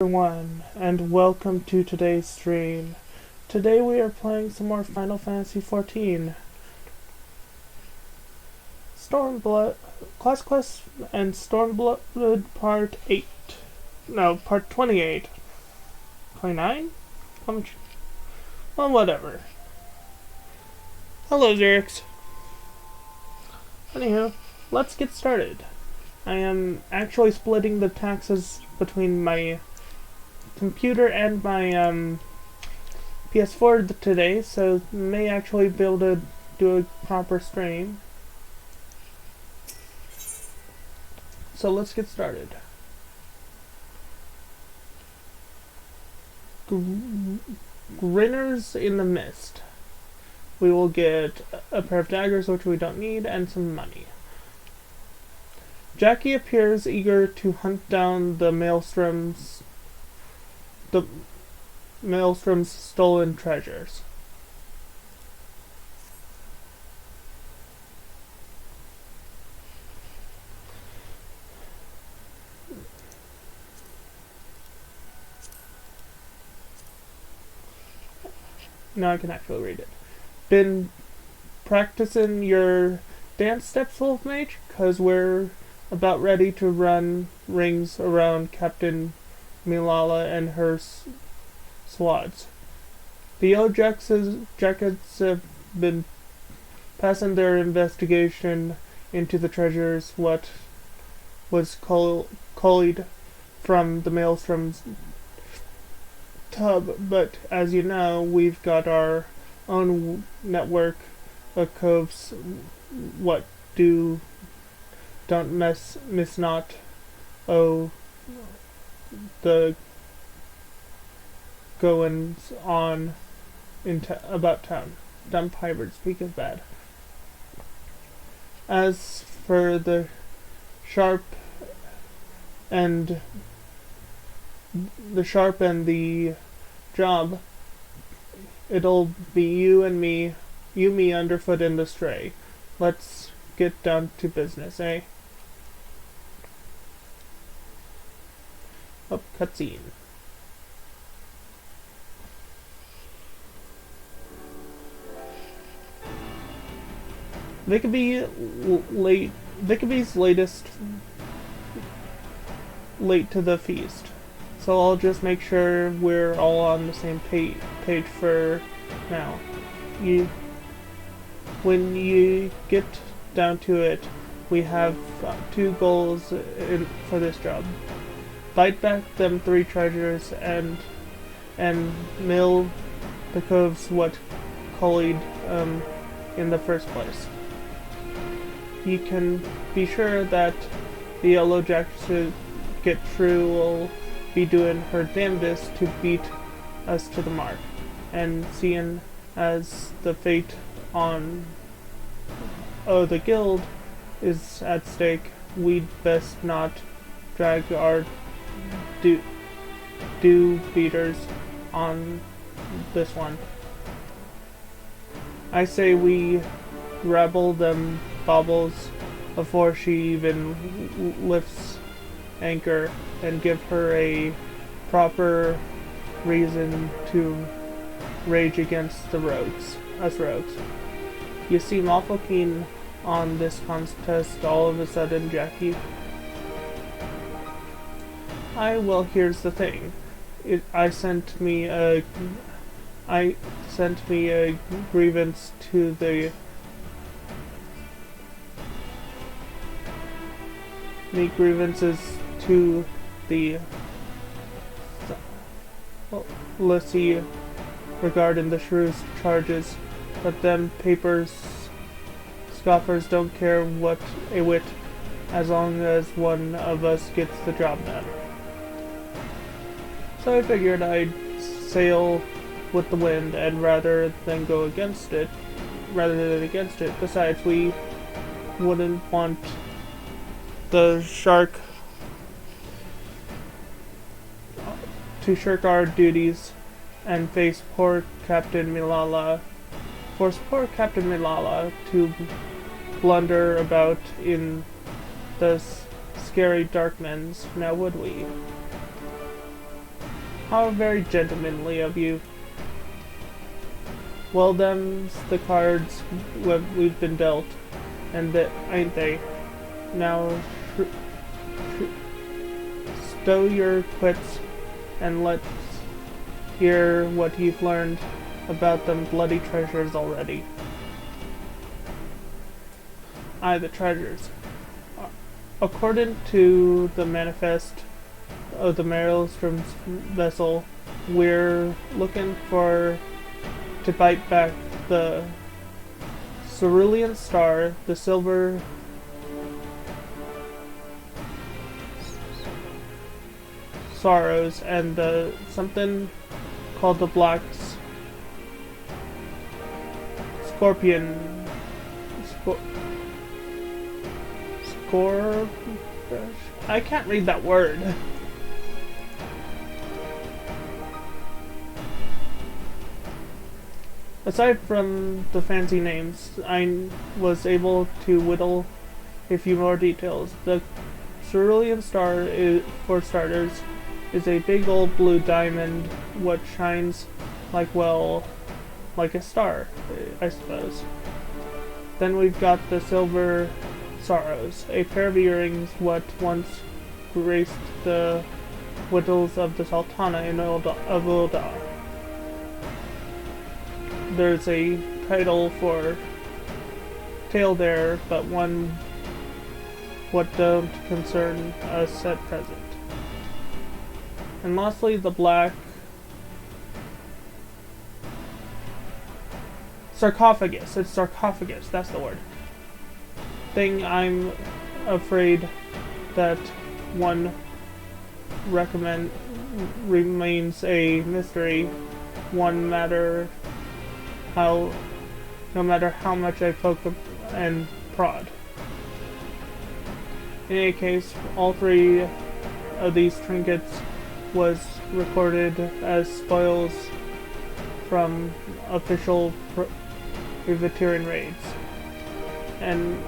Everyone, and welcome to today's stream. Today we are playing some more Final Fantasy XIV. Stormblood, Class Quest and Stormblood Part 8. No, Part 28. 29? Well, whatever. Hello, Xerix. Anywho, let's get started. I am actually splitting the taxes between my computer and my PS4 today, so may actually be able to do a proper stream. So let's get started. Grinners in the Mist. We will get a pair of daggers, which we don't need, and some money. Jackie appears eager to hunt down the Maelstrom's stolen treasures. Now I can actually read it. Been practicing your dance steps, Wolf Mage? 'Cause we're about ready to run rings around Captain Milala and her squads. The Yellow Jackets have been passing their investigation into the treasures, what was culled from the Maelstrom's tub, but as you know, we've got our own network of coves. What don't miss not the goings on about town. Dumb pirate speak is bad. As for the sharp and the job, it'll be you, me underfoot in the stray. Let's get down to business, eh? Oh, cutscene. Vickaby's late to the feast, so I'll just make sure we're all on the same page for now. When you get down to it, we have two goals for this job. Bite back them 3 treasures and mill the coves what culled in the first place. You can be sure that the Yellow Jackets to get through will be doing her damnedest to beat us to the mark. And seeing as the fate on the guild is at stake, we'd best not drag our do beaters on this one. I say we rabble them baubles before she even lifts anchor, and give her a proper reason to rage against us rogues. You seem awful keen on this contest all of a sudden, Jackie. Well, here's the thing. I sent me a grievance to the Lissy regarding the shrew's charges, but them papers scoffers don't care what a whit as long as one of us gets the job done. So I figured I'd sail with the wind and rather than against it. Besides, we wouldn't want the shark to shirk our duties and force poor Captain Milala to blunder about in the scary darkmans, now would we? How very gentlemanly of you. Well, them's the cards we've been dealt, and that ain't they? Now, stow your quits, and let's hear what you've learned about them bloody treasures already. Aye, the treasures. According to the manifest of the Maelstrom's vessel, we're looking to bite back the cerulean star, the silver sorrows, and the something called the black scorpion I can't read that word. Aside from the fancy names, I was able to whittle a few more details. The cerulean star, for starters, is a big old blue diamond what shines like a star, I suppose. Then we've got the silver sorrows, a pair of earrings what once graced the whittles of the Sultana of Ulda. There's a title for tale there, but one what don't concern us at present. And lastly, the black sarcophagus. It's sarcophagus, that's the word. Thing I'm afraid that one remains a mystery, no matter how much I poke and prod. In any case, all three of these trinkets was recorded as spoils from official privateering raids. And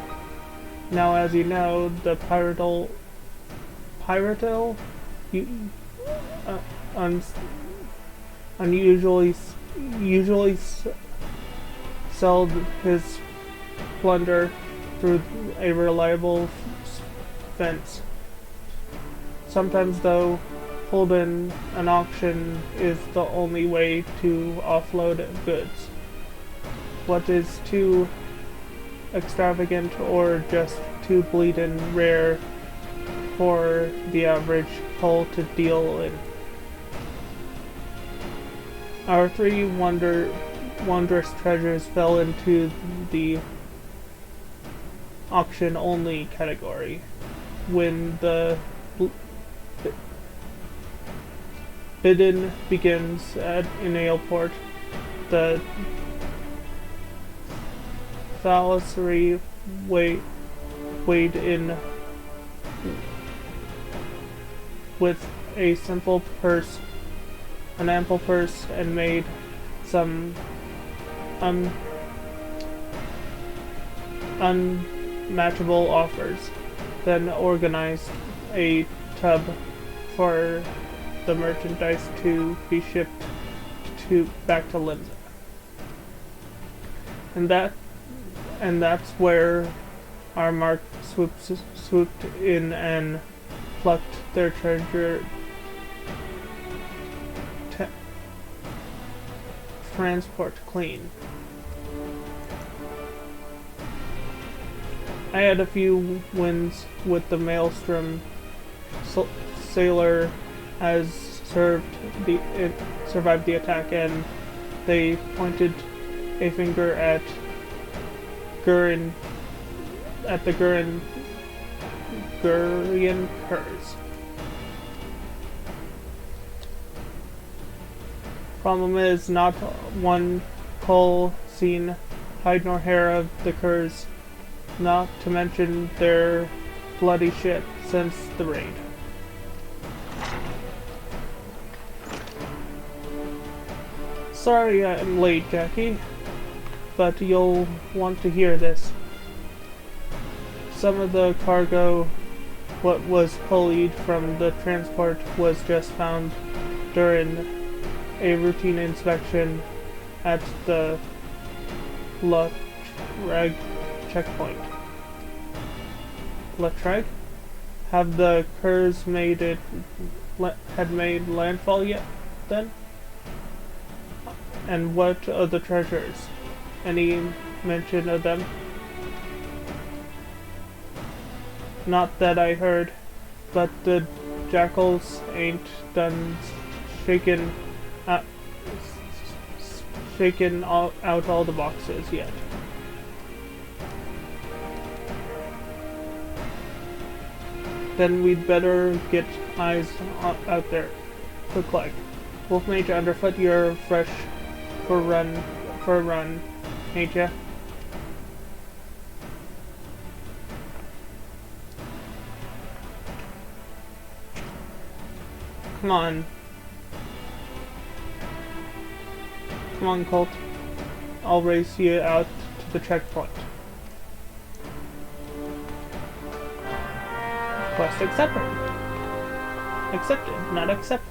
now, as you know, the usually sold his plunder through a reliable fence. Sometimes, though, holding an auction is the only way to offload goods. What is too extravagant or just too bleeding rare for the average cull to deal in. Our three wondrous treasures fell into the auction-only category. When the bidding begins in Aleport, the fallacy weighed in with a simple purse, an ample purse, and made some unmatchable offers, then organized a tub for the merchandise to be shipped back to Linza. And that's where our mark swooped in and plucked their treasure transport clean. I had a few wins with the Maelstrom sailor has survived the attack, and they pointed a finger at the Gurian curs. Problem is, not one cull seen hide nor hair of the curs, not to mention their bloody ship since the raid. Sorry I'm late, Jackie, but you'll want to hear this. Some of the cargo, what was pulled from the transport, was just found during a routine inspection at the Ffxiv checkpoint. Ffxiv? Have the curs had made landfall yet, then? And what of the treasures? Any mention of them? Not that I heard, but the jackals ain't done shaken out all the boxes yet. Then we'd better get eyes out there. Quick like. Wolf Mage underfoot, you're fresh for a run, ain't ya? Come on. Come on, Colt. I'll race you out to the checkpoint. Quest accepted. Accepted, not accepted.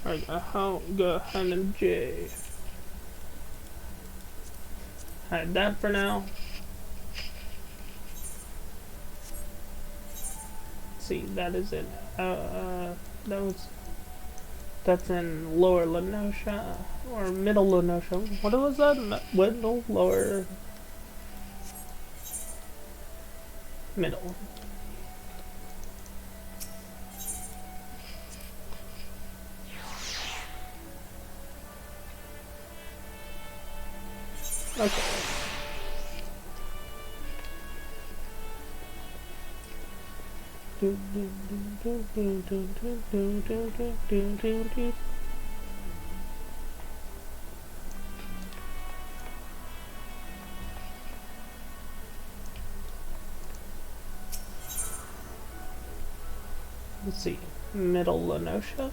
Alright, go ahead and J. Hide that for now. See, that is in that's in Lower Lenosha or Middle Lenosha. What was that? Middle, Lower, Middle. Okay. Let's see, Middle Lenosha.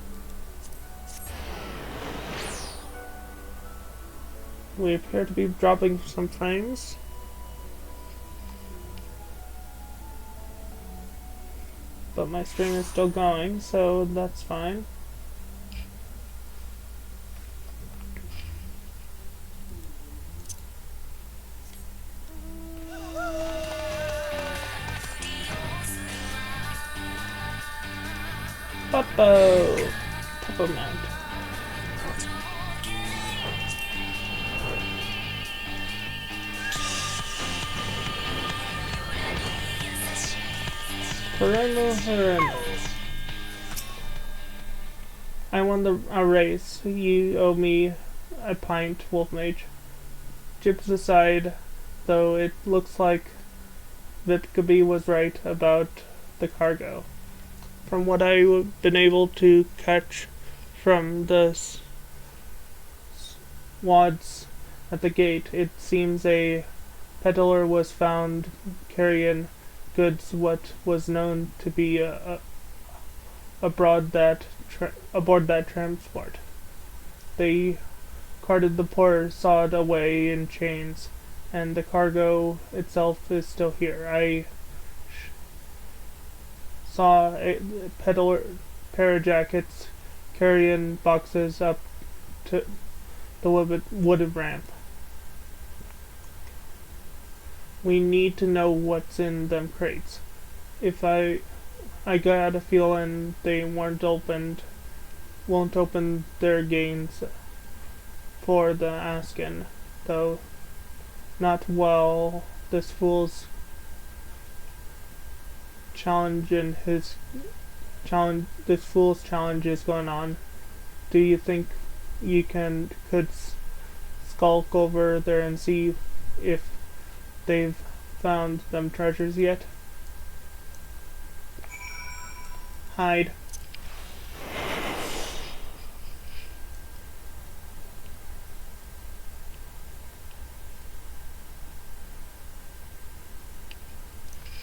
We appear to be dropping some frames. But my stream is still going, so that's fine. Puppo! Puppo mount. Haremo. I won a race. You owe me a pint, Wolf Mage. Chips aside, though, it looks like Ffxiv was right about the cargo. From what I've been able to catch from the wads at the gate, it seems a peddler was found carrying goods what was known to be aboard that transport. They carted the poor sod away in chains, and the cargo itself is still here. I saw a peddler pair of jackets carrying boxes up to the wooded ramp. We need to know what's in them crates. If I got a feeling they won't open their gains for the asking, though. Not while this fool's challenge is going on. Do you think you could skulk over there and see if they've found them treasures yet? Hide.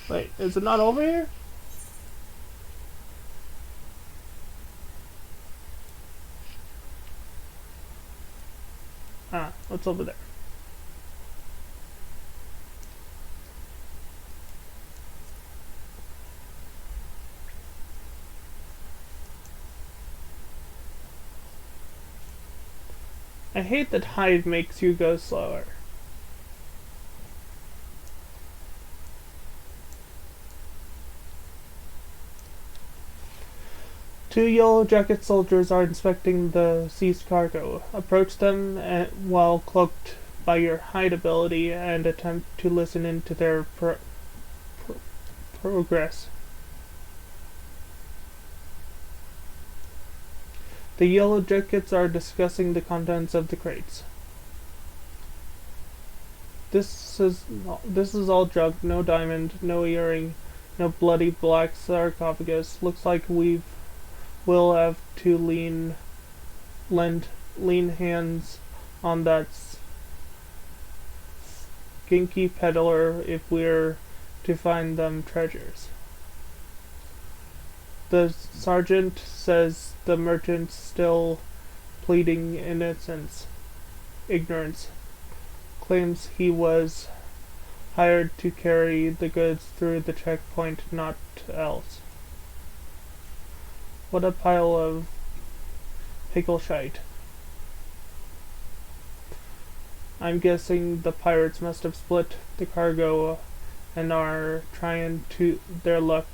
Wait, is it not over here? Ah, what's over there? I hate that Hive makes you go slower. Two Yellow Jacket soldiers are inspecting the seized cargo. Approach them while cloaked by your hide ability and attempt to listen into their progress. The Yellow Jackets are discussing the contents of the crates. This is all junk. No diamond, no earring, no bloody black sarcophagus. Looks like we'll have to lean hands on that skinky peddler if we're to find them treasures. The sergeant says the merchant's still pleading ignorance. Claims he was hired to carry the goods through the checkpoint, not else. What a pile of pickle shite. I'm guessing the pirates must have split the cargo and are trying their luck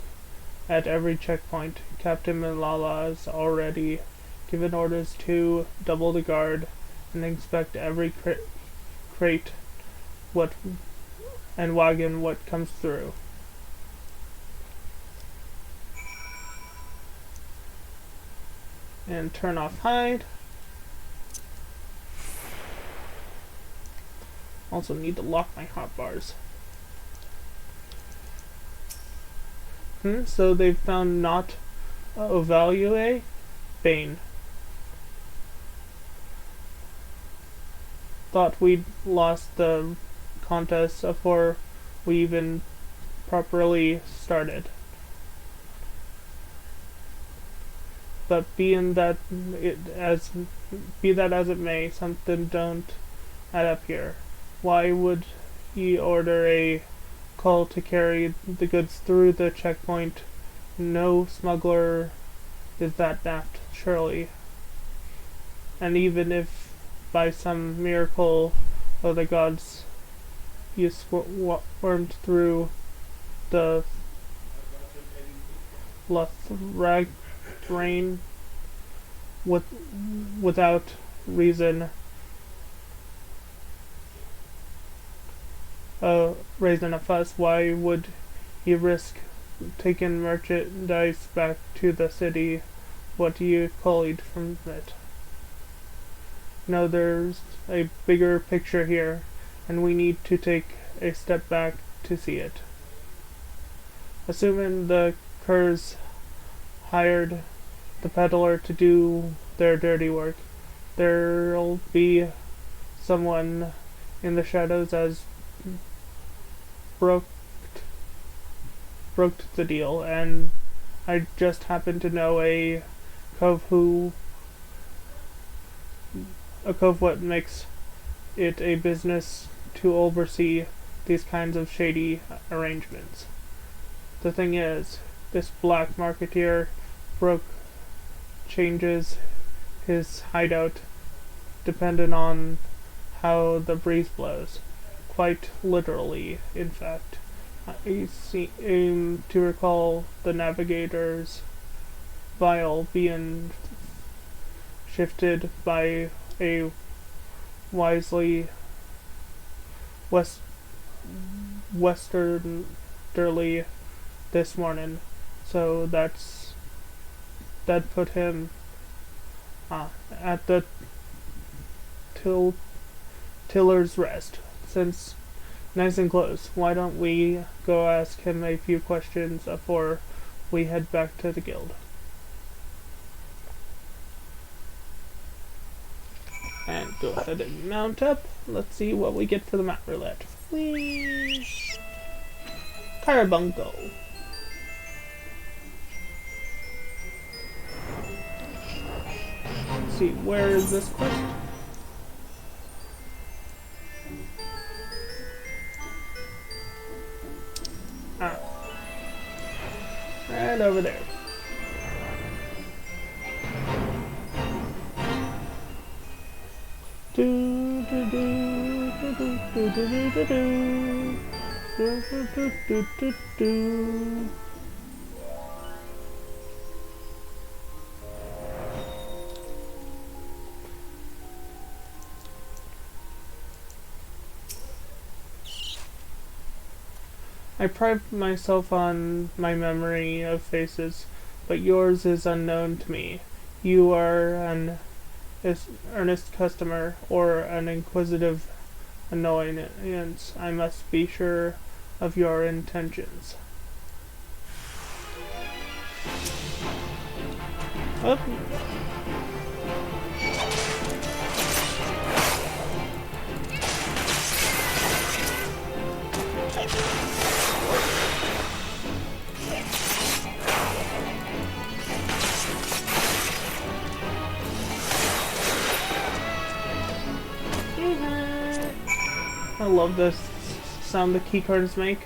at every checkpoint. Captain Malala has already given orders to double the guard and inspect every crate and wagon what comes through. And turn off hide. Also need to lock my hotbars. So they've found not Ovalue Bane. Thought we'd lost the contest before we even properly started. But be that as it may, something don't add up here. Why would he order a call to carry the goods through the checkpoint? No smuggler is that daft, surely. And even if by some miracle of the gods you swarmed through the Rain without reason, raising a fuss, why would he risk taking merchandise back to the city? What do you collate from it? No, there's a bigger picture here, and we need to take a step back to see it. Assuming the curs hired the peddler to do their dirty work, there'll be someone in the shadows as broke the deal, and I just happen to know a cove what makes it a business to oversee these kinds of shady arrangements. The thing is, this black marketeer changes his hideout dependent on how the breeze blows. Quite literally, in fact. I seem to recall the navigator's vial being shifted by a wisely westerly this morning, so that put him at the tiller's rest. Since nice and close, why don't we go ask him a few questions before we head back to the guild? And go ahead and mount up. Let's see what we get for the map roulette. Whee! Carbuncle. Let's see, where is this quest? Right over there. I pride myself on my memory of faces, but yours is unknown to me. You are an earnest customer or an inquisitive annoyance. I must be sure of your intentions. Oh. I love this sound the key cards make.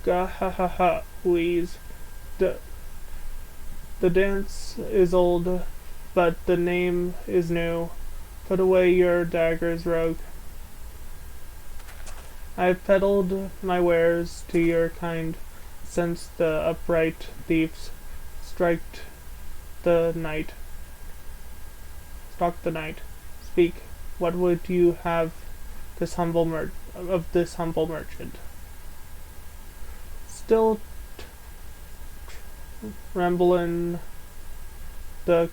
Ga ha ha ha, wheeze. The dance is old, but the name is new. Put away your daggers, rogue. I've peddled my wares to your kind since the upright thieves stalked the night. Speak, what would you have this humble merchant? Still trembling the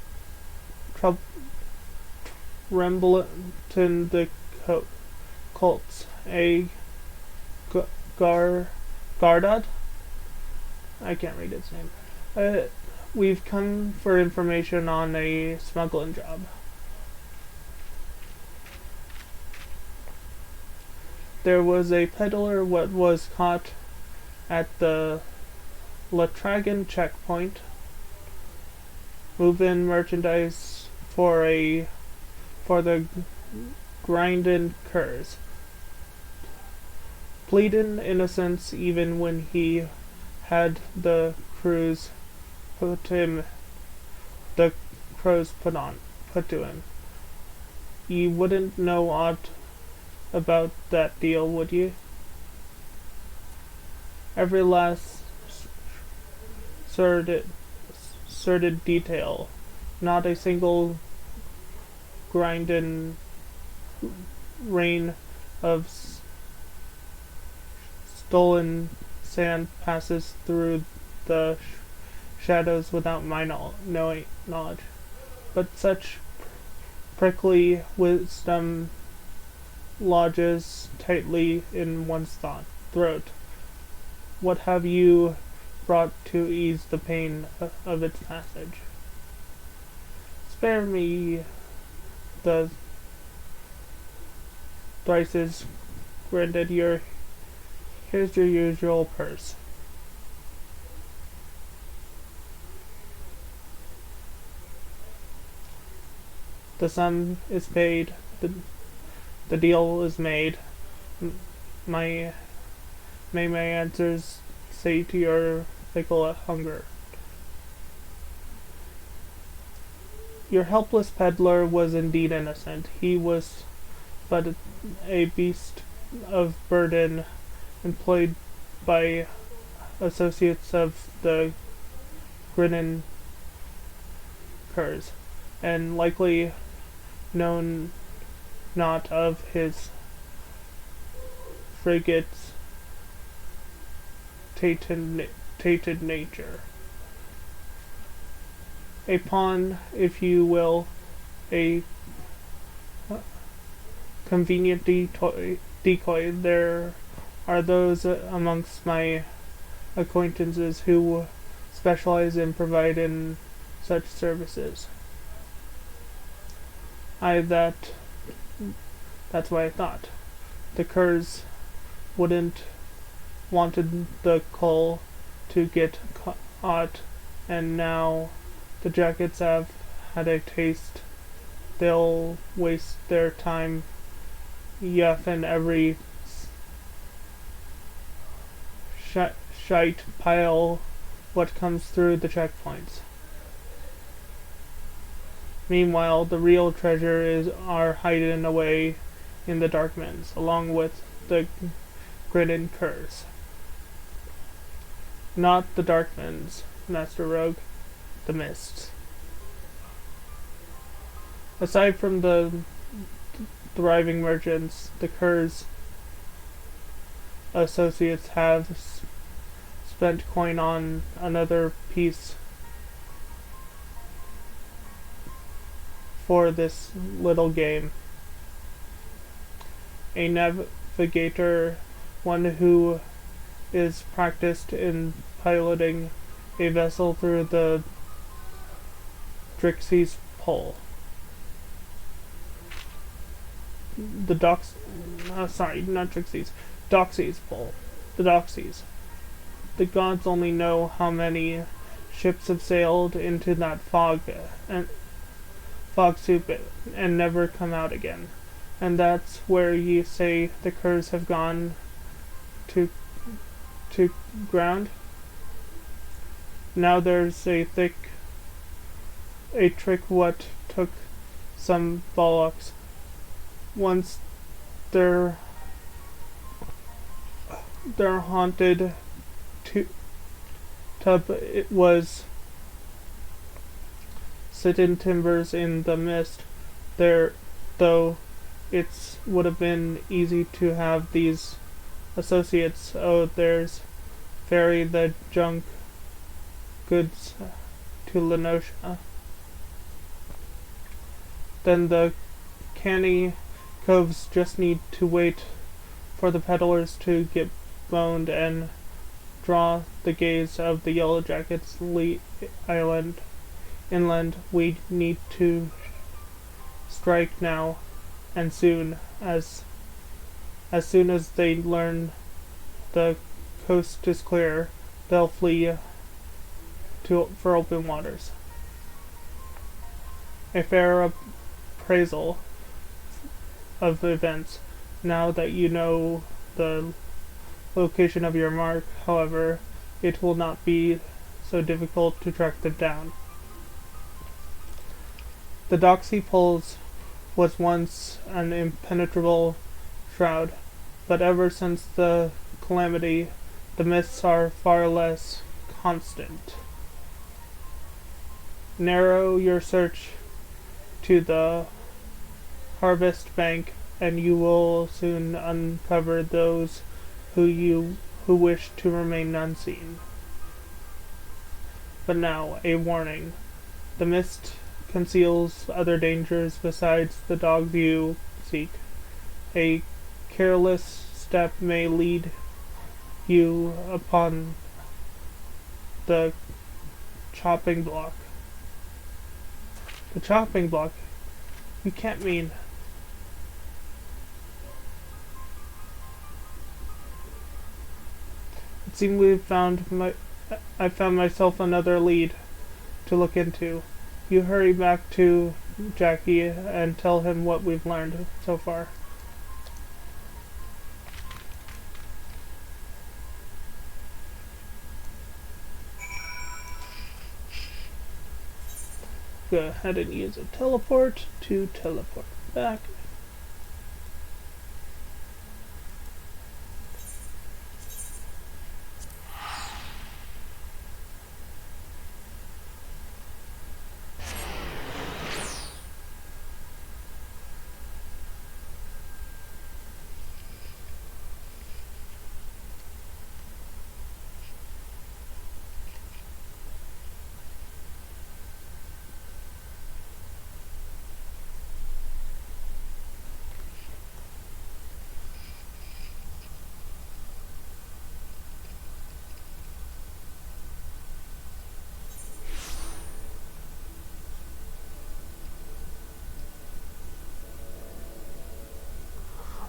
cults, a Gardad? I can't read its name. We've come for information on a smuggling job. There was a peddler what was caught at the Latragan checkpoint, moving merchandise for the grindin' curs, pleading innocence even when he had the crows put to him. You wouldn't know aught about that deal, would you? Every last sordid detail, not a single grinding rain of stolen sand passes through the shadows without my knowledge. But such prickly wisdom lodges tightly in one's throat. What have you brought to ease the pain of its passage? Spare me the thrices granted. Here's your usual purse. The sum is paid. The deal is made. May my answers say to your fickle hunger. Your helpless peddler was indeed innocent. He was but a beast of burden employed by associates of the grinning curs, and likely known not of his frigate's tainted nature. A pawn, if you will, a convenient decoy. There are those amongst my acquaintances who specialize in providing such services. That's what I thought. The curs wouldn't wanted the cull to get caught, and now the jackets have had a taste. They'll waste their time yeffing every shite pile what comes through the checkpoints. Meanwhile, the real treasure are hidden away in the dark mines, along with the grinning curs. Not the dark mines, Master Rogue, the mists. Aside from the thriving merchants, the curs associates have spent coin on another piece for this little game. A navigator, one who is practiced in piloting a vessel through the Ffxiv's pole. The not Ffxiv's, Ffxiv's pole. The Ffxiv. The gods only know how many ships have sailed into that fog soup and never come out again. And that's where you say the curs have gone to ground. Now there's a trick what took some bollocks. Once their haunted tub it was sit in timbers in the mist there, though it would have been easy to have these associates. Oh, there's ferry the junk goods to Lenosha. Then the canny coves just need to wait for the peddlers to get boned and draw the gaze of the Yellow Jackets inland. We need to strike now and soon, as soon as they learn the coast is clear, they'll flee for open waters. A fair appraisal of events. Now that you know the location of your mark, however, it will not be so difficult to track them down. The Doxy Poles was once an impenetrable shroud, but ever since the calamity, the mists are far less constant. Narrow your search to the Harvest Bank, and you will soon uncover those who wish to remain unseen. But now, a warning. The mist conceals other dangers besides the dogs you seek. A careless step may lead you upon the chopping block. The chopping block? You can't mean... It seems I found myself another lead to look into. You hurry back to Jackie and tell him what we've learned so far. Go ahead and use a teleport to teleport back.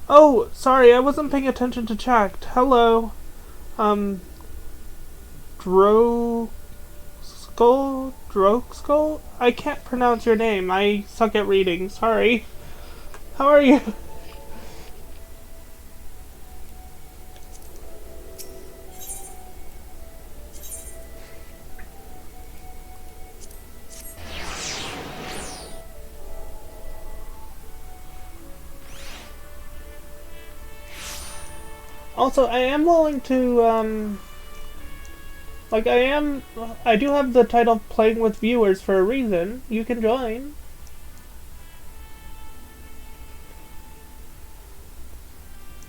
Oh, sorry, I wasn't paying attention to chat. Hello. Drokeskull? I can't pronounce your name. I suck at reading. Sorry. How are you? Also, I am willing to, like, I do have the title Playing with Viewers for a reason. You can join.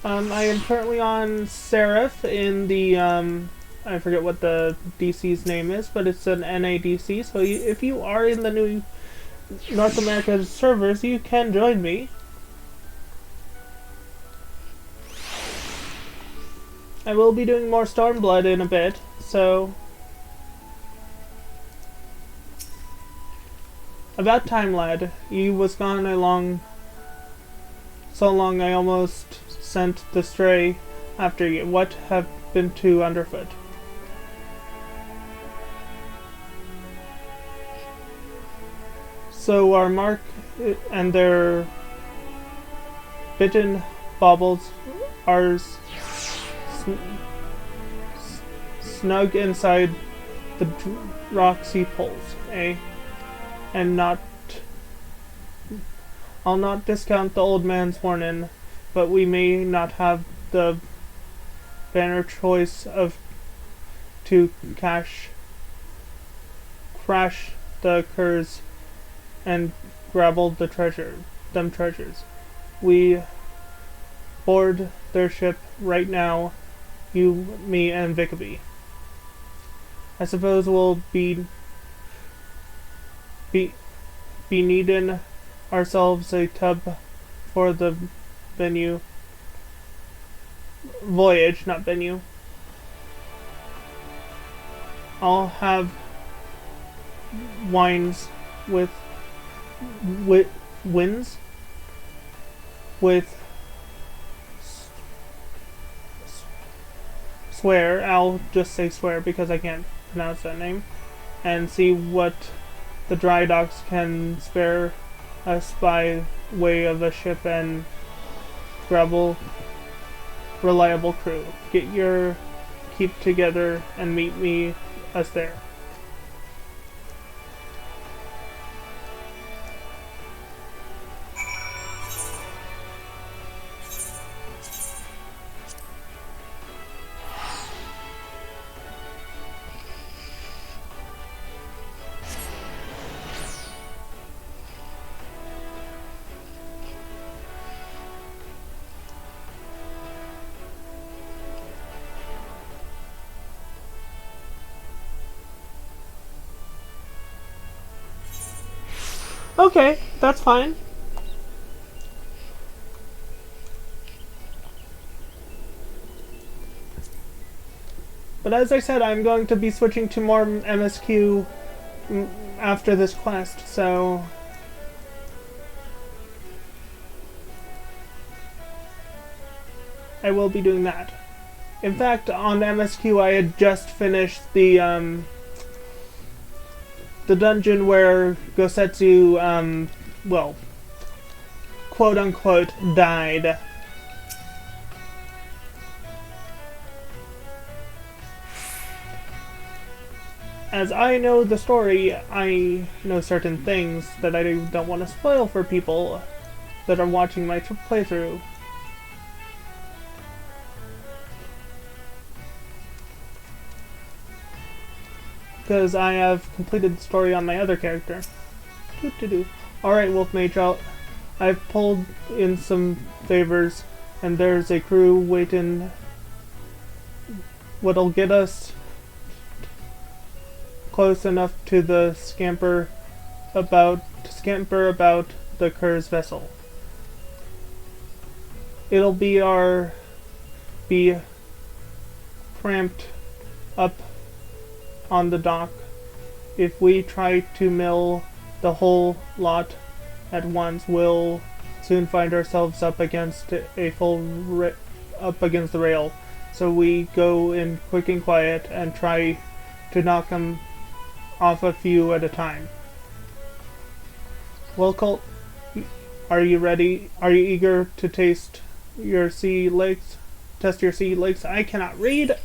I am currently on Seraph in the, I forget what the DC's name is, but it's an NADC, so if you are in the new North America servers, you can join me. I will be doing more Stormblood in a bit, so... About time, lad. You was gone so long I almost sent the stray after you. What have been to underfoot? So our Mark and their bitten baubles are snug inside the roxy poles, eh? And I'll not discount the old man's warning, but we may not have the banner choice of to crash the curs and grabble the treasures. We board their ship right now, you, me, and Ffxiv. I suppose we'll be needing ourselves a tub for the voyage, not venue. I'll have wines with wins with swear. I'll just say swear because I can't pronounce that name, and see what the dry docks can spare us by way of a ship and grabble reliable crew. Get your keep together and meet us there. Okay, that's fine. But as I said, I'm going to be switching to more MSQ after this quest, so... I will be doing that. In fact, on MSQ I had just finished the dungeon where Gosetsu, well, quote-unquote, died. As I know the story, I know certain things that I don't want to spoil for people that are watching my playthrough. Because I have completed the story on my other character. Alright, Wolf Mage, I've pulled in some favors, and there's a crew waiting what'll get us close enough to the scamper about the Cur's vessel. It'll be cramped up on the dock. If we try to mill the whole lot at once, we'll soon find ourselves up against the rail. So we go in quick and quiet and try to knock them off a few at a time. Well, Colt, are you ready? Are you eager to test your sea legs? I cannot read.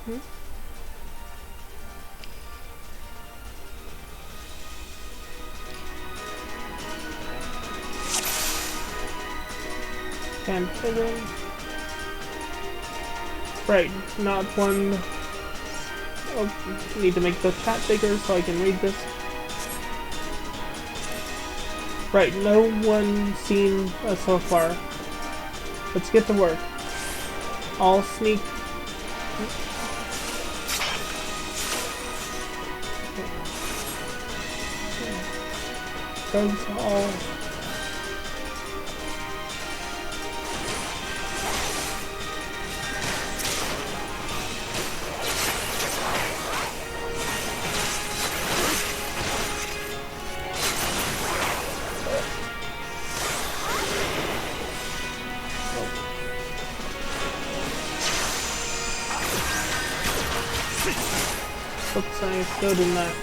Hmm? Can't fit in. Right, not one. Oh, need to make the chat bigger so I can read this. Right, no one seen us so far. Let's get to work. I'll sneak. Those all. Oops, I still did not.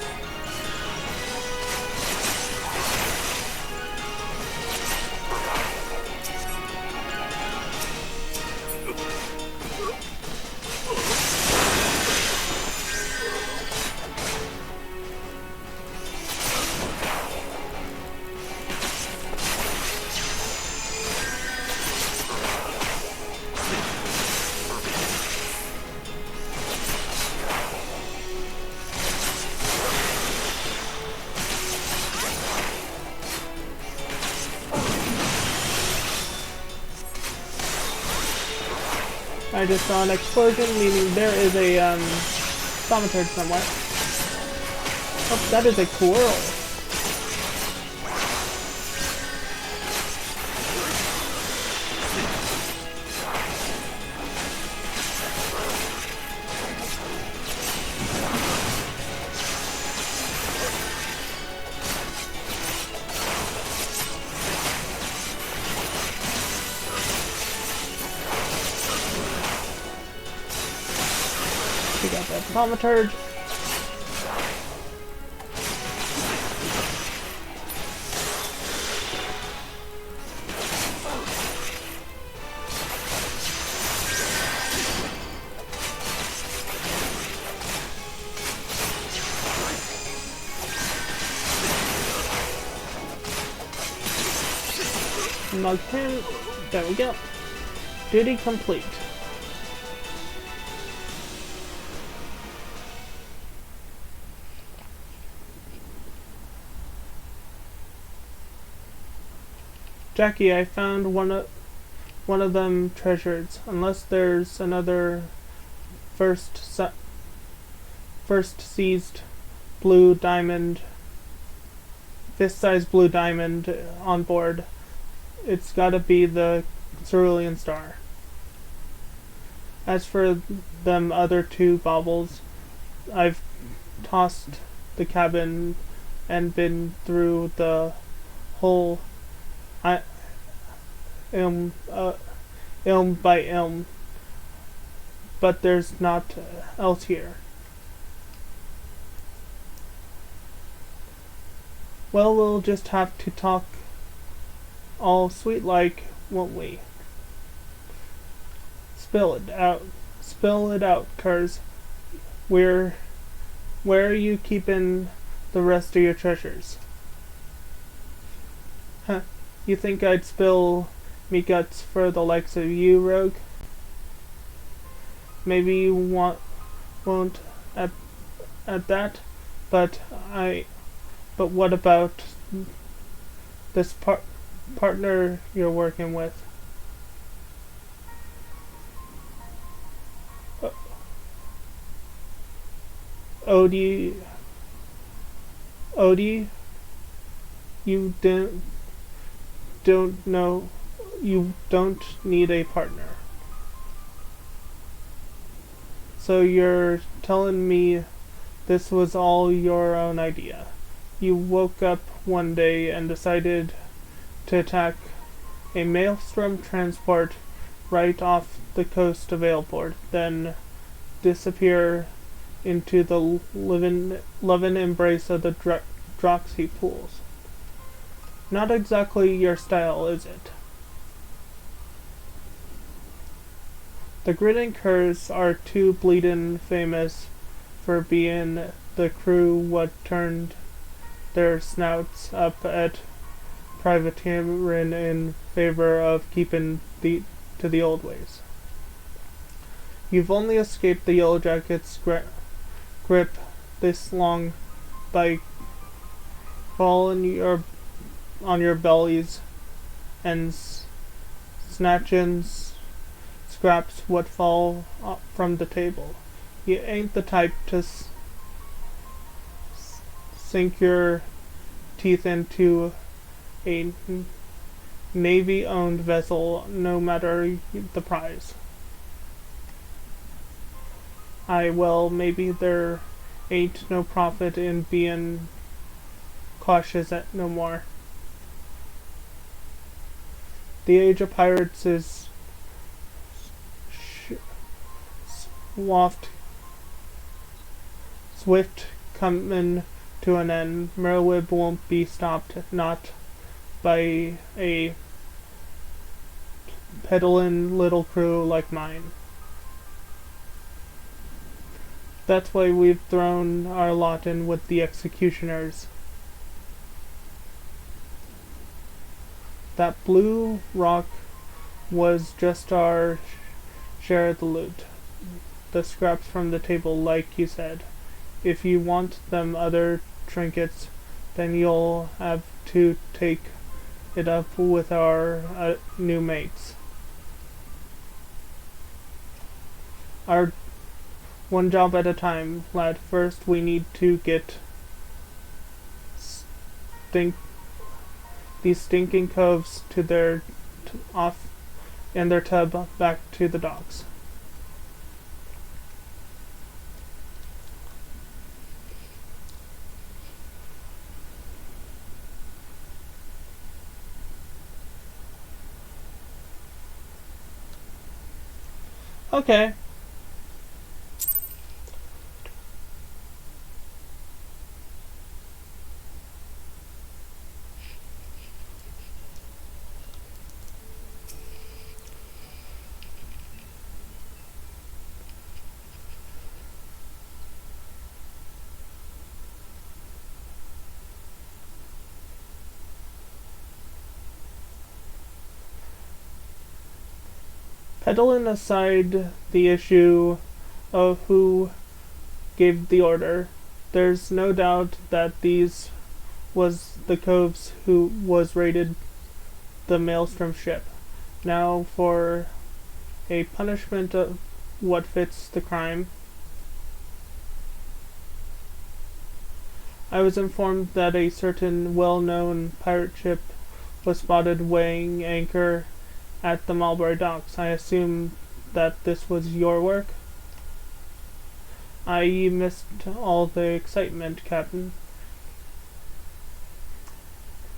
I just saw an explosion, meaning there is a thaumaturge somewhere. Oh, that is a squirrel. We got that thaumaturge. Mug him. There we go. Duty complete. Jackie, I found one of them treasures. Unless there's another first seized blue diamond, fist-sized blue diamond on board. It's gotta be the cerulean star. As for them other two baubles, I've tossed the cabin and been through the whole ilm by ilm, but there's not else here. Well, we'll just have to talk all sweet like, won't we? Spill it out, curs. Where are you keeping the rest of your treasures? Huh, you think I'd spill me guts for the likes of you, rogue? Maybe you won't at that, but what about this partner you're working with? Odie, you don't know, you don't need a partner. So you're telling me this was all your own idea? You woke up one day and decided to attack a maelstrom transport right off the coast of Aelport, then disappear into the loving embrace of the Droxy pools. Not exactly your style, is it? The grinning curs are too bleedin' famous for bein' the crew what turned their snouts up at privateerin' in favor of keepin' to the old ways. You've only escaped the Yellow Jackets' grip this long by falling on your bellies and snatchin' scraps what fall from the table. You ain't the type to sink your teeth into a Navy-owned vessel, no matter the price. Well, maybe there ain't no profit in bein' cautious no more. The age of pirates is swift comin' to an end. Merlwyb won't be stopped, not by a peddlin' little crew like mine. That's why we've thrown our lot in with the executioners. That blue rock was just our share of the loot. The scraps from the table, like you said. If you want them other trinkets, then you'll have to take it up with our new mates. Our one job at a time, lad. First, we need to get these stinking coves to their off and their tub back to the docks. Okay. Peddling aside the issue of who gave the order, there's no doubt that these was the coves who was raided the Maelstrom ship. Now for a punishment of what fits the crime. I was informed that a certain well-known pirate ship was spotted weighing anchor at the Mulberry Docks. I assume that this was your work? I missed all the excitement, Captain.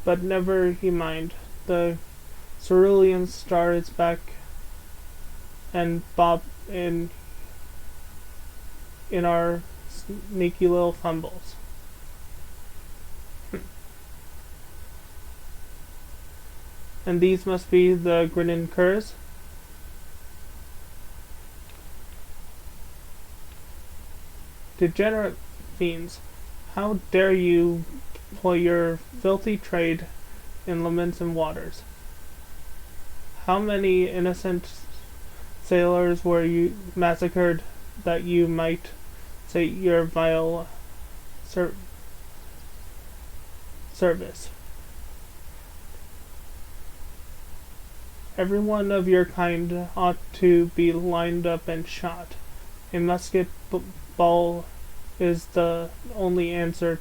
But never you mind. The Cerulean Star is back and bob in our sneaky little fumbles. And these must be the grinning curs? Degenerate fiends, how dare you ply your filthy trade in Lamentum waters? How many innocent sailors were you massacred that you might say your vile service? Every one of your kind ought to be lined up and shot. A musket ball is the only answer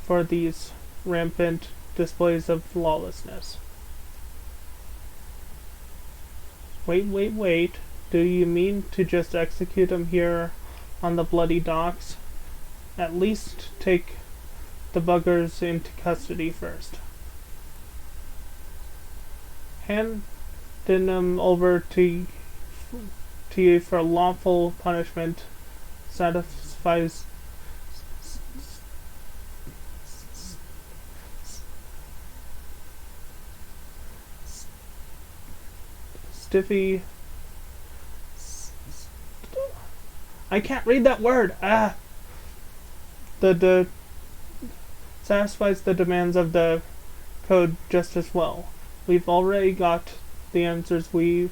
for these rampant displays of lawlessness. Wait. Do you mean to just execute them here on the bloody docks? At least take the buggers into custody first. Hand them over to you for lawful punishment satisfies stiffy I can't read that word. Ah. The satisfies the demands of the code just as well. We've already got the answers to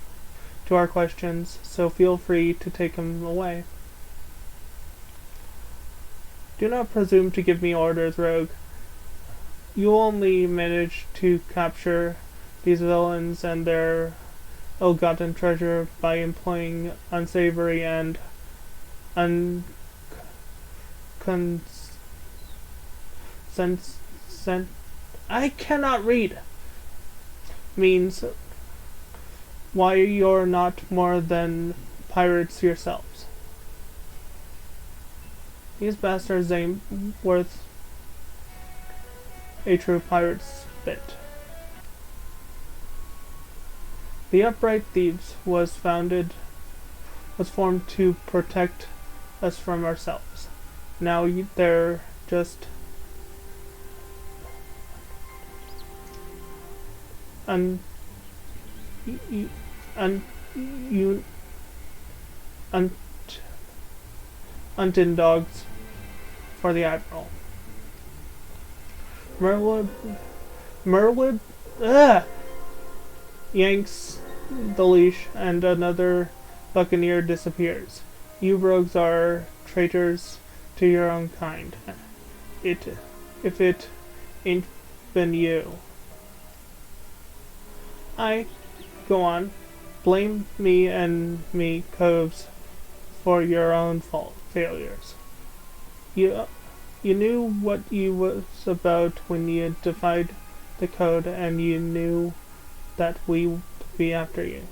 our questions, so feel free to take them away. Do not presume to give me orders, Rogue. You only managed to capture these villains and their ill-gotten treasure by employing unsavory and I cannot read means why you're not more than pirates yourselves. These bastards ain't worth a true pirate's bit. The Upright Thieves was formed to protect us from ourselves. Now they're just hunting dogs for the Admiral. Merwood yanks the leash and another buccaneer disappears. You rogues are traitors to your own kind. If it ain't been you. Go on. Blame me and me coves for your own failures. You knew what you was about when you defied the code, and you knew that we would be after you.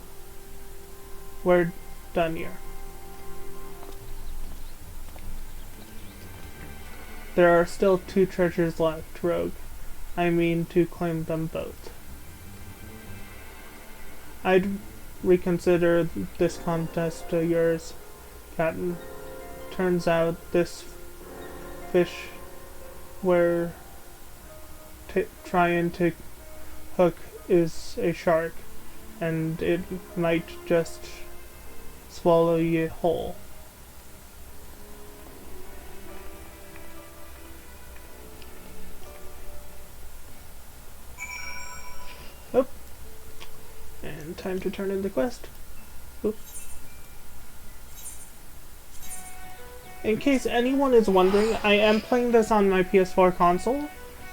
We're done here. There are still 2 treasures left, Rogue. I mean to claim them both. I'd reconsider this contest of yours, Captain. Turns out this fish we're trying to hook is a shark, and it might just swallow you whole. Oh. And time to turn in the quest. Oops. In case anyone is wondering, I am playing this on my PS4 console,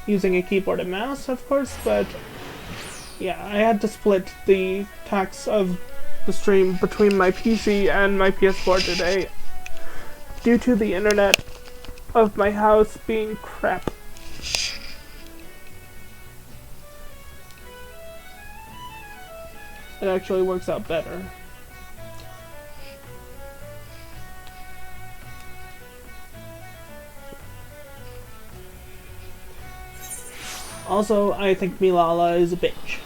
using a keyboard and mouse, of course, but yeah, I had to split the tax of the stream between my PC and my PS4 today, due to the internet of my house being crap. It actually works out better. Also, I think Milala is a bitch.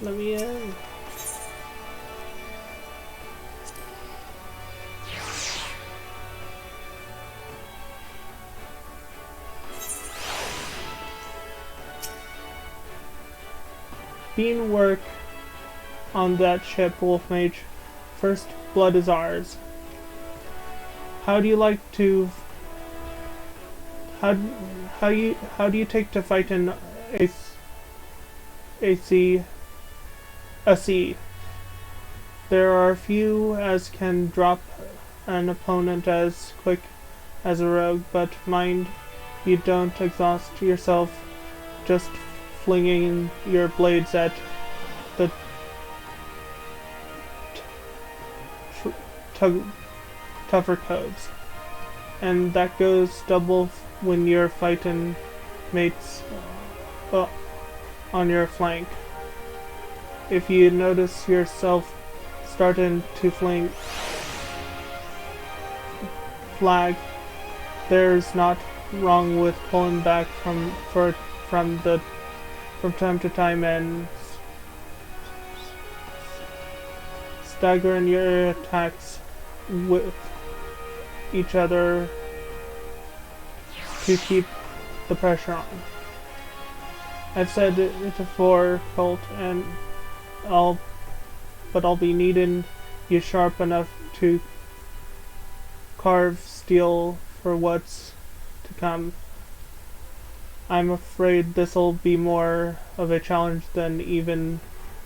Let me in. Bean work on that ship, Wolf Mage. First blood is ours. How do you like to? How do you take to fight in a sea? There are few as can drop an opponent as quick as a rogue, but mind you don't exhaust yourself just flinging your blades at the tougher coves. And that goes double when you're fighting mates on your flank. If you notice yourself starting to flag. There's not wrong with pulling back from time to time and staggering your attacks with each other to keep the pressure on. I've said it before, Colt, and I'll be needing you sharp enough to carve steel for what's to come. I'm afraid this'll be more of a challenge than even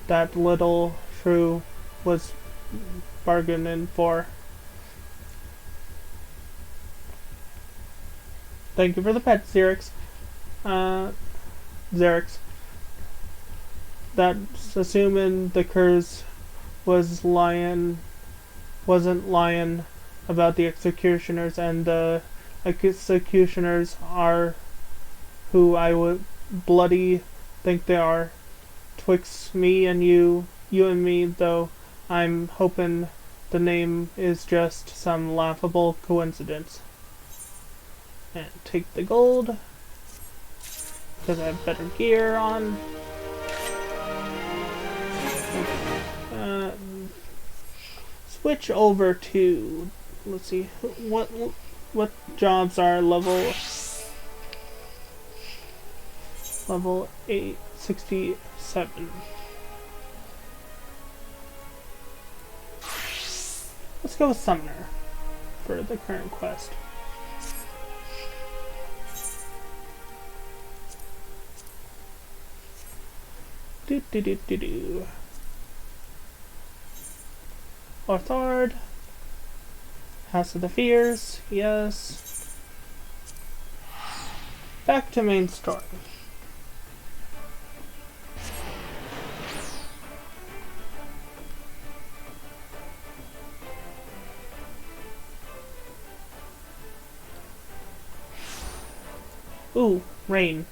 that little shrew was bargaining for. Thank you for the pet, Xerix. Xerix. That's assuming the curse wasn't lying about the executioners, and the executioners are who I would bloody think they are. Twixt me and you and me, though, I'm hoping the name is just some laughable coincidence. And take the gold, because I have better gear on. Switch over to, let's see, what jobs are level 867. Let's go with Summoner for the current quest. Orthard. House of the Fears, yes. Back to main story. Ooh, rain.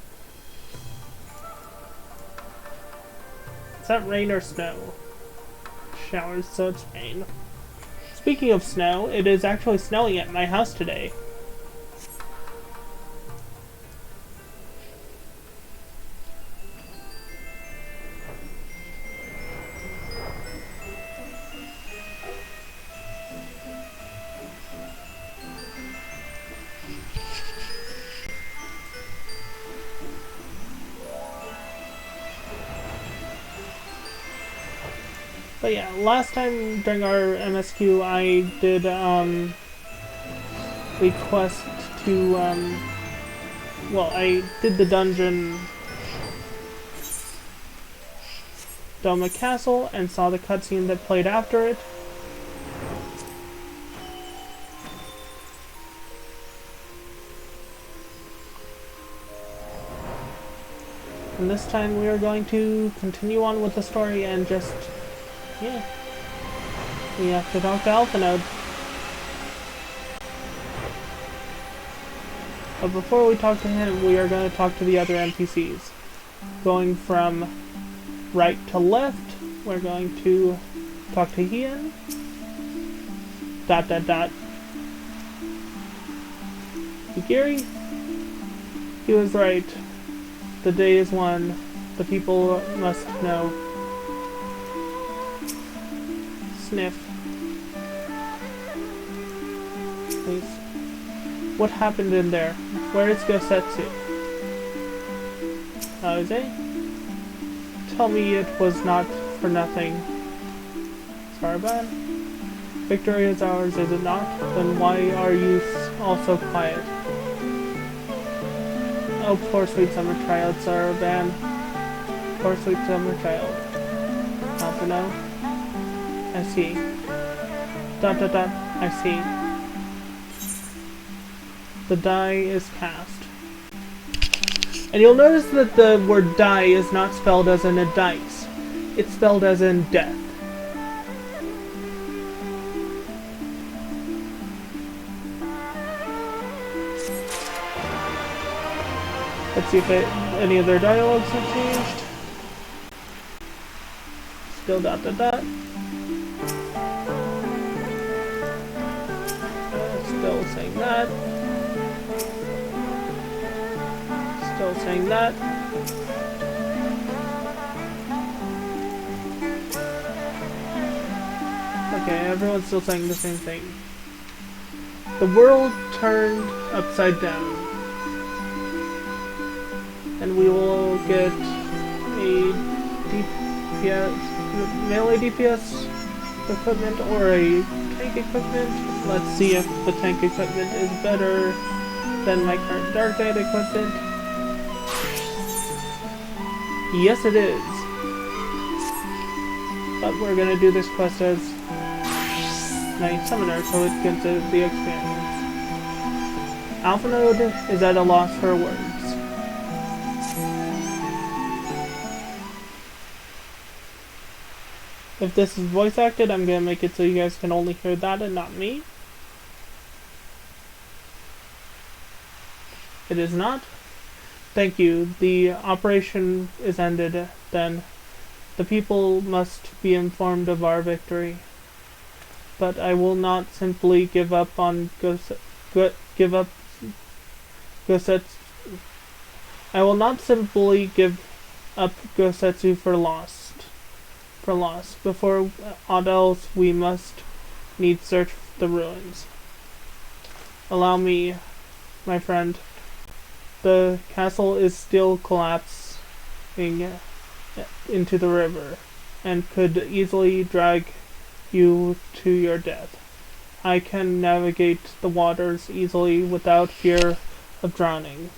Is that rain or snow? Showers, so it's rain. Speaking of snow, it is actually snowing at my house today. But yeah, last time during our MSQ, I did request to well, I did the dungeon Doma Castle and saw the cutscene that played after it. And this time we are going to continue on with the story and just, yeah, we have to talk to Alphanode. But before we talk to him, we are going to talk to the other NPCs. Going from right to left, we're going to talk to Ian. ... Gary, he was right. The day is one. The people must know. Sniff. Please. What happened in there? Where is Gosetsu? Jose? Tell me it was not for nothing. Saraban? Victory is ours, is it not? Then why are you all so quiet? Oh, poor sweet summer child, Saraban. Poor sweet summer child. Not to know? I see. ... I see. The die is cast. And you'll notice that the word die is not spelled as in a dice. It's spelled as in death. Let's see if any of their dialogues have changed. Still ... that. Still saying that. Okay, everyone's still saying the same thing. The world turned upside down. And we will get a DPS, melee DPS equipment or a tank equipment. Let's see if the tank equipment is better than my current Dark Knight equipment. Yes, it is. But we're gonna do this quest as my summoner so it gets the experience. Alpha Node is at a loss for words. If this is voice acted, I'm gonna make it so you guys can only hear that and not me. It is not. Thank you. The operation is ended, then. The people must be informed of our victory. But I will not simply give up on I will not simply give up Gosetsu for loss. Before aught else, we must need search the ruins. Allow me, my friend. The castle is still collapsing into the river, and could easily drag you to your death. I can navigate the waters easily without fear of drowning.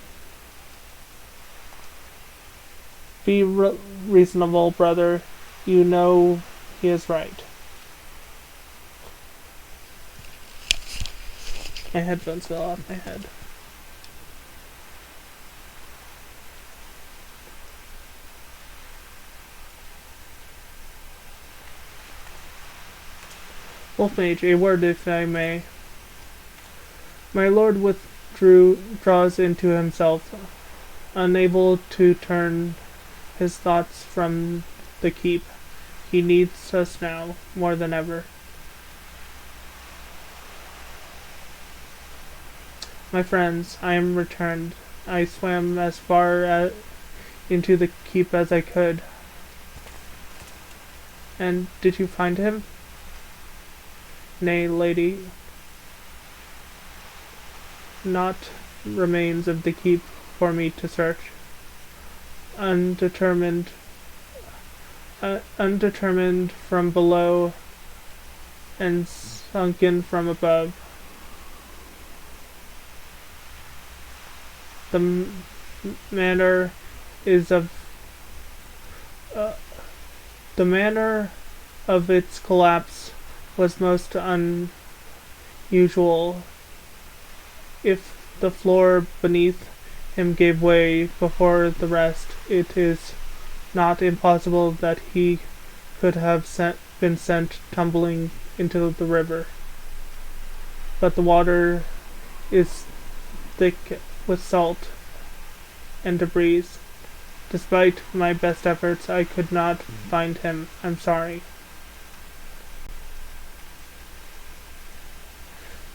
Be reasonable, brother. You know he is right. My headphones fell off my head. Wolf Mage, a word if I may. My lord draws into himself, unable to turn his thoughts from the keep. He needs us now, more than ever. My friends, I am returned. I swam as far into the keep as I could. And did you find him? Nay, lady. Not remains of the keep for me to search. Undetermined from below and sunken from above. The manner of its collapse was most unusual. If the floor beneath him gave way before the rest, it is not impossible that he could have been sent tumbling into the river. But the water is thick with salt and debris. Despite my best efforts, I could not find him. I'm sorry.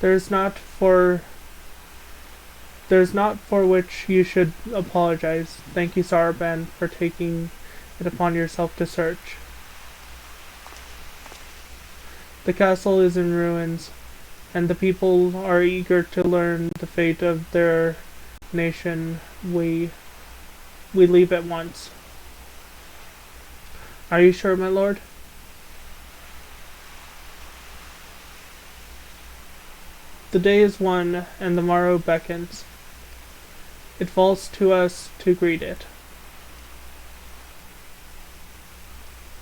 There's not for which you should apologize. Thank you, Saraban, for taking it upon yourself to search. The castle is in ruins, and the people are eager to learn the fate of their nation. We leave at once. Are you sure, my lord? The day is won, and the morrow beckons. It falls to us to greet it.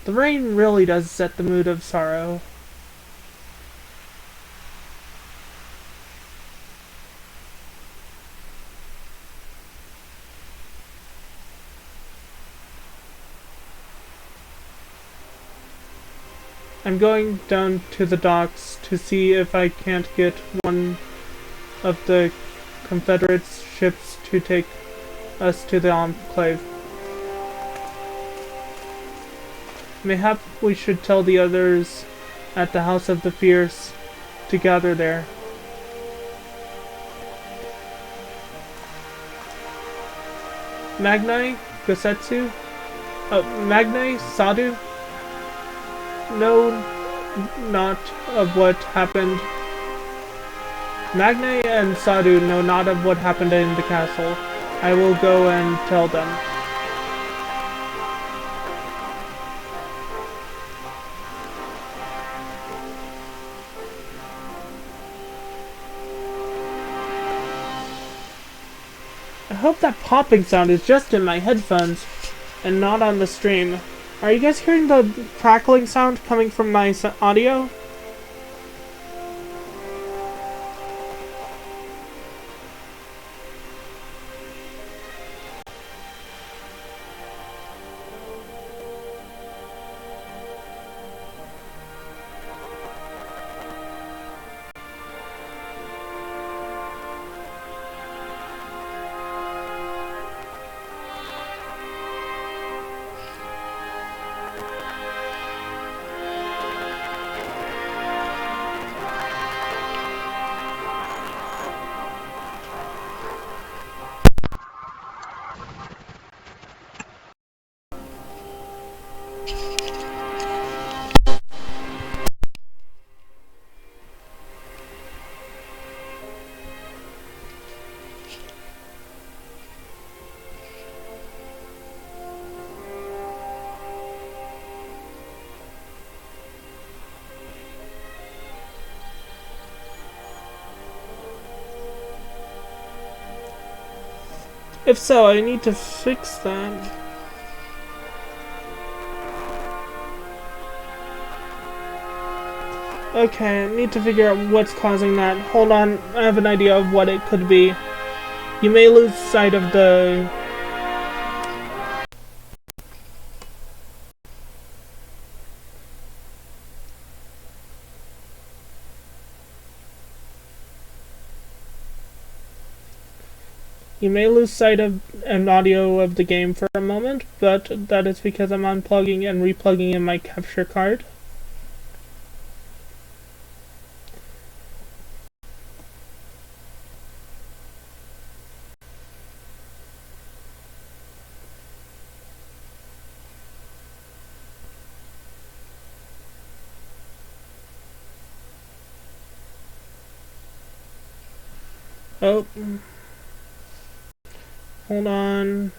The rain really does set the mood of sorrow. I'm going down to the docks to see if I can't get one of the Confederate ships to take us to the Enclave. Mayhap we should tell the others at the House of the Fierce to gather there. Magnai, Gosetsu, Magnai, Sadu, know not of what happened. Magnai and Sadu know not of what happened in the castle. I will go and tell them. I hope that popping sound is just in my headphones and not on the stream. Are you guys hearing the crackling sound coming from my audio? If so, I need to fix that. Okay, I need to figure out what's causing that. Hold on, I have an idea of what it could be. You may lose sight of the... You may lose sight of an audio of the game for a moment, but that is because I'm unplugging and replugging in my capture card. Oh. Hold on.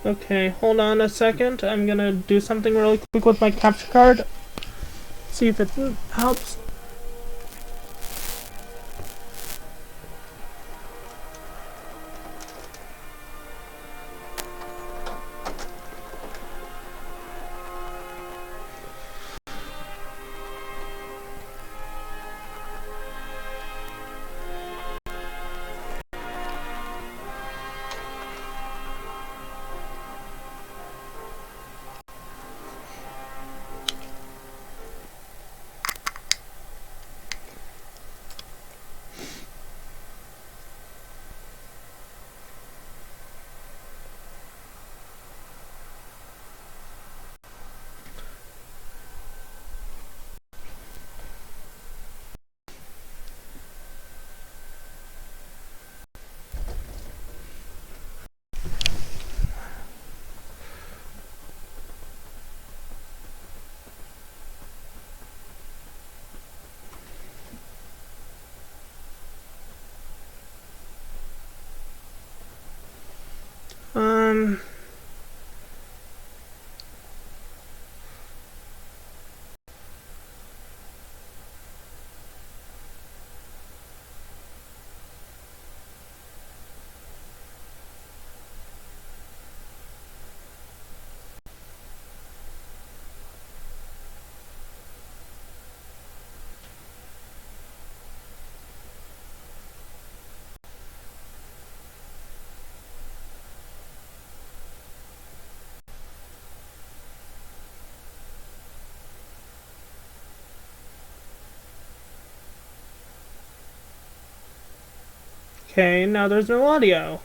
Okay, hold on a second. I'm gonna do something really quick with my capture card. See if it helps. Um... Okay, now there's no audio.